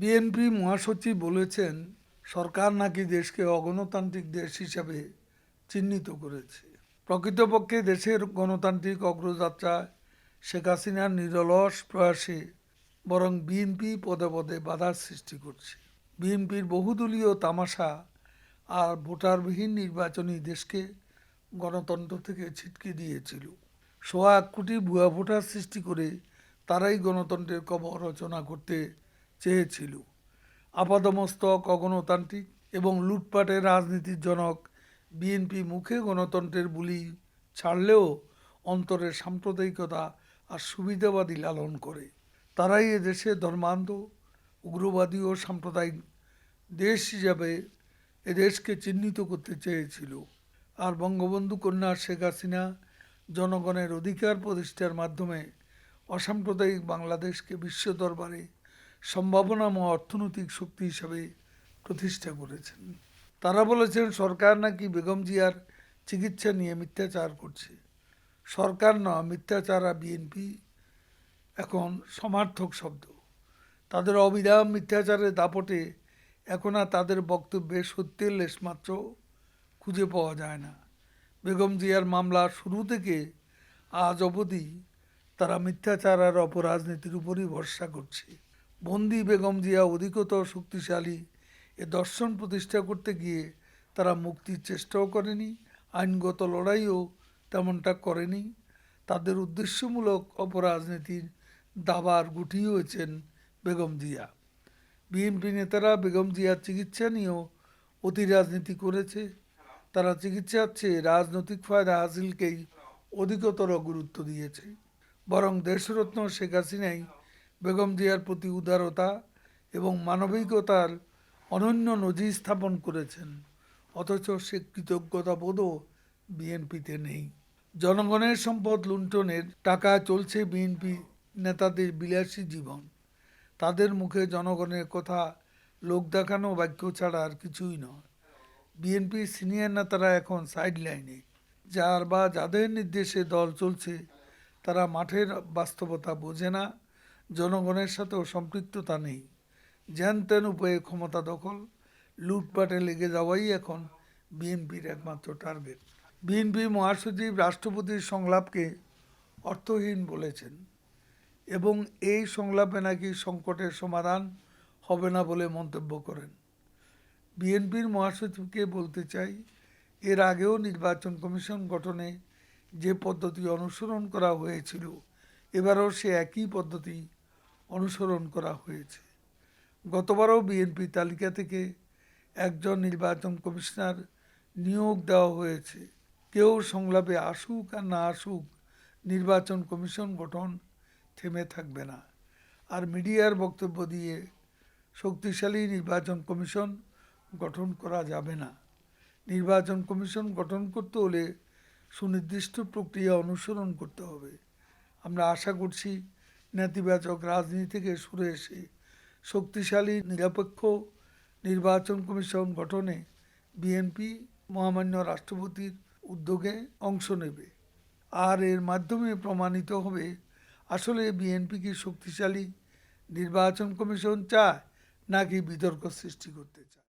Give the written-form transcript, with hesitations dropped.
BNP মহাসচিব বলেছেন, সরকার নাকি দেশকে অগণতান্ত্রিক দেশ হিসাবে চিহ্নিত করেছে। প্রকৃতপক্ষে দেশের গণতান্ত্রিক অগ্রযাত্রা শেখ হাসিনার নিরলস প্রয়াসে বরং বিএনপি পদে পদে বাধার সৃষ্টি করছে। বিএনপির বহুদলীয় তামাশা আর ভোটারবিহীন নির্বাচনী দেশকে গণতন্ত্র থেকে ছিটকে দিয়েছিল। ১০০ কোটি ভুয়া ভোটার সৃষ্টি করে তারাই গণতন্ত্রের কবর রচনা করতে চেয়েছিল। আপাদমস্তক অগণতান্ত্রিক এবং লুটপাটের রাজনীতির জনক বিএনপি মুখে গণতন্ত্রের বুলি ছাড়লেও অন্তরে সাম্প্রদায়িকতা আর সুবিধাবাদী লালন করে। তারাই এদেশে ধর্মান্ধ, উগ্রবাদী ও সাম্প্রদায়িক দেশ হিসাবে এদেশকে চিহ্নিত করতে চেয়েছিল। আর বঙ্গবন্ধু কন্যা শেখ হাসিনা জনগণের অধিকার প্রতিষ্ঠার মাধ্যমে অসাম্প্রদায়িক বাংলাদেশকে বিশ্ব দরবারে সম্ভাবনাময় অর্থনৈতিক শক্তি হিসাবে প্রতিষ্ঠা করেছেন। তারা বলেছেন, সরকার নাকি বেগম জিয়ার চিকিৎসা নিয়ে মিথ্যাচার করছে। সরকার নয়, মিথ্যাচার আর বিএনপি এখন সমার্থক শব্দ। তাদের অবিরাম মিথ্যাচারের দাপটে এখন আর তাদের বক্তব্যে সত্যের লেশমাত্র খুঁজে পাওয়া যায় না। বেগম জিয়ার মামলা শুরু থেকে আজ অবধি তারা মিথ্যাচার আর অপরাজনীতির উপরই ভরসা করছে। বন্দি বেগম জিয়া অধিকতর শক্তিশালী এ দর্শন প্রতিষ্ঠা করতে গিয়ে তারা মুক্তির চেষ্টাও করেনি, আইনগত লড়াইও তেমনটা করেনি। তাদের উদ্দেশ্যমূলক অপরাজনীতির দাবার গুটিয়ে হয়েছেন বেগম জিয়া। বিএনপি নেতারা বেগম জিয়ার চিকিৎসা নিয়েও অতি রাজনীতি করেছে। তারা চিকিৎসার চেয়ে রাজনৈতিক ফায়দা হাসিলকেই অধিকতর গুরুত্ব দিয়েছে। বরং দেশরত্ন শেখ হাসিনাই বেগম জিয়ার প্রতি উদারতা এবং মানবিকতার অনন্য নজির স্থাপন করেছেন, অথচ সে কৃতজ্ঞতা বোধও বিএনপিতে নেই। জনগণের সম্পদ লুণ্ঠনের টাকা চলছে বিএনপি নেতাদের বিলাসী জীবন। তাদের মুখে জনগণের কথা লোক দেখানো বাক্য ছাড়া আর কিছুই নয়। বিএনপির সিনিয়র নেতারা এখন সাইড লাইনে। যার বা যাদের নির্দেশে দল চলছে তারা মাঠের বাস্তবতা বোঝে না, জনগণের সাথেও সম্পৃক্ততা নেই। যেন তেন উপায়ে ক্ষমতা দখল, লুটপাটে লেগে যাওয়াই এখন বিএনপির একমাত্র টার্গেট। বিএনপির মহাসচিব রাষ্ট্রপতির সংলাপকে অর্থহীন বলেছেন এবং এই সংলাপে নাকি সংকটের সমাধান হবে না বলে মন্তব্য করেন। বিএনপির মহাসচিবকে বলতে চাই, এর আগেও নির্বাচন কমিশন গঠনে যে পদ্ধতি অনুসরণ করা হয়েছিল, এবারও সে একই পদ্ধতি অনুসরণ করা হয়েছে। গতবারও বিএনপি তালিকা থেকে একজন নির্বাচন কমিশনার নিয়োগ দেওয়া হয়েছে। কেউ সংলাপে আসুক আর না আসুক, নির্বাচন কমিশন গঠন থেমে থাকবে না। আর মিডিয়ার বক্তব্য দিয়ে শক্তিশালী নির্বাচন কমিশন গঠন করা যাবে না। নির্বাচন কমিশন গঠন করতে হলে সুনির্দিষ্ট প্রক্রিয়া অনুসরণ করতে হবে। আমরা আশা করছি নেতিবাচক রাজনীতি থেকে সরে এসে শক্তিশালী নিরপেক্ষ নির্বাচন কমিশন গঠনে বিএনপি মহামান্য রাষ্ট্রপতির উদ্যোগে অংশ নেবে। আর এর মাধ্যমে প্রমাণিত হবে আসলে বিএনপি কি শক্তিশালী নির্বাচন কমিশন চায় নাকি বিতর্ক সৃষ্টি করতে চায়।